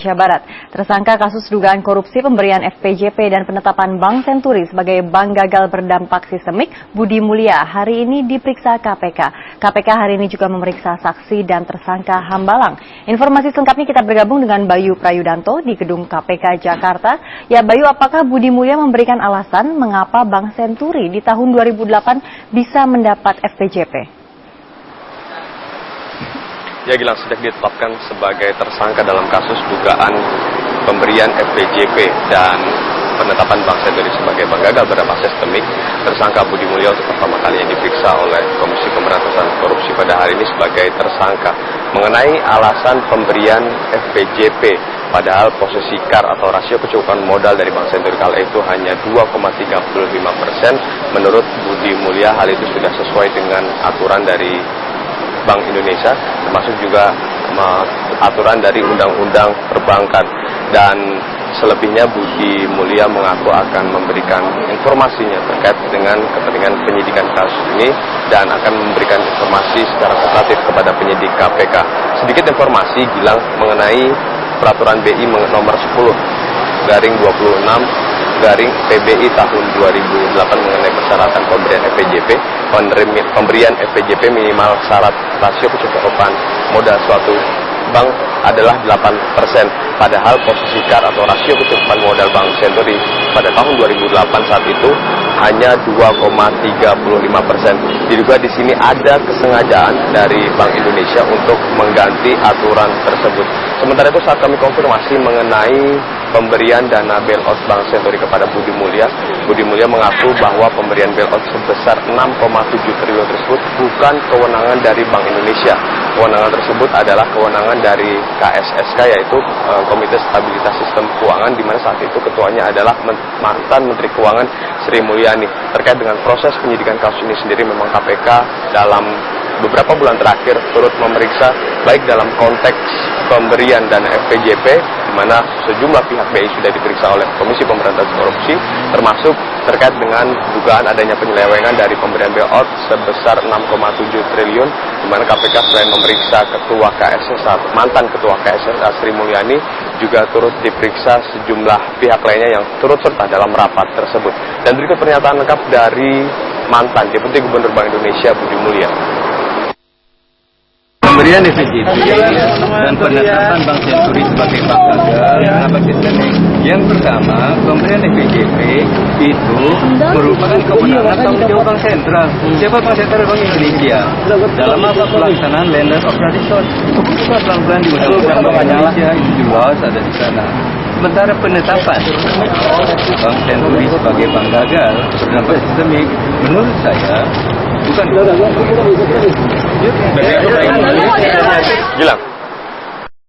Jawa Barat. Tersangka kasus dugaan korupsi pemberian FPJP dan penetapan Bank Senturi sebagai bank gagal berdampak sistemik, Budi Mulya, hari ini diperiksa KPK. KPK hari ini juga memeriksa saksi dan tersangka Hambalang. Informasi selengkapnya kita bergabung dengan Bayu Prayudanto di Gedung KPK Jakarta. Ya Bayu, apakah Budi Mulya memberikan alasan mengapa Bank Senturi di tahun 2008 bisa mendapat FPJP? Ya, Gilang sejak ditetapkan sebagai tersangka dalam kasus dugaan pemberian FPJP dan penetapan Bank Senturi sebagai bank gagal berdampak sistemik, tersangka Budi Mulya untuk pertama kalinya diperiksa oleh Komisi Pemberantasan Korupsi pada hari ini sebagai tersangka mengenai alasan pemberian FPJP. Padahal posisi KAR atau rasio kecukupan modal dari Bank Senturi kala itu hanya 2,35%. Menurut Budi Mulya, hal itu sudah sesuai dengan aturan dari Bank Indonesia, termasuk juga aturan dari Undang-Undang Perbankan. Dan selebihnya Budi Mulya mengaku akan memberikan informasinya terkait dengan kepentingan penyidikan kasus ini dan akan memberikan informasi secara kooperatif kepada penyidik KPK. Sedikit informasi Gilang mengenai peraturan BI nomor 10/26/PBI tahun 2008 mengenai persyaratan pemberian FPJP. Pemberian FPJP minimal syarat rasio kecukupan modal suatu bank adalah 8%. Padahal posisi KAR atau rasio kecukupan modal Bank Senturi pada tahun 2008 saat itu hanya 2,35%. Diduga di sini ada kesengajaan dari Bank Indonesia untuk mengganti aturan tersebut. Sementara itu saat kami konfirmasi mengenai pemberian dana bailout Bank Senturi kepada Budi Mulya mengaku bahwa pemberian bailout sebesar 6,7 triliun tersebut bukan kewenangan dari Bank Indonesia. Kewenangan tersebut adalah kewenangan dari KSSK, yaitu Komite Stabilitas Sistem Keuangan, di mana saat itu ketuanya adalah mantan Menteri Keuangan Sri Mulyani. Terkait dengan proses penyidikan kasus ini sendiri, memang KPK dalam beberapa bulan terakhir turut memeriksa baik dalam konteks pemberian dana FPJP, di mana sejumlah pihak BI sudah diperiksa oleh Komisi Pemberantasan Korupsi, termasuk terkait dengan dugaan adanya penyelewengan dari pemberian bailout sebesar 6,7 triliun, di mana KPK selain memeriksa Ketua KSSK, mantan Ketua KSSK Sri Mulyani, juga turut diperiksa sejumlah pihak lainnya yang turut serta dalam rapat tersebut. Dan berikut pernyataan lengkap dari mantan Deputi Gubernur Bank Indonesia Budi Mulya. Pemberian FPJP dan penetapan Bank Senturi sebagai bank gagal sistemik. Yang pertama, pemberian FPJP itu merupakan kewenangan tanggung jawab Bank Sentral. Siapa Bank Sentral? Bank Indonesia. Dalam apa pelaksanaan lender of tradition? Keputusan pelan-pelan di Undang-Undang Bank Indonesia itu jelas ada di sana. Sementara penetapan Bank Senturi sebagai bank gagal berdampak sistemik, menurut saya bukan. Gilang.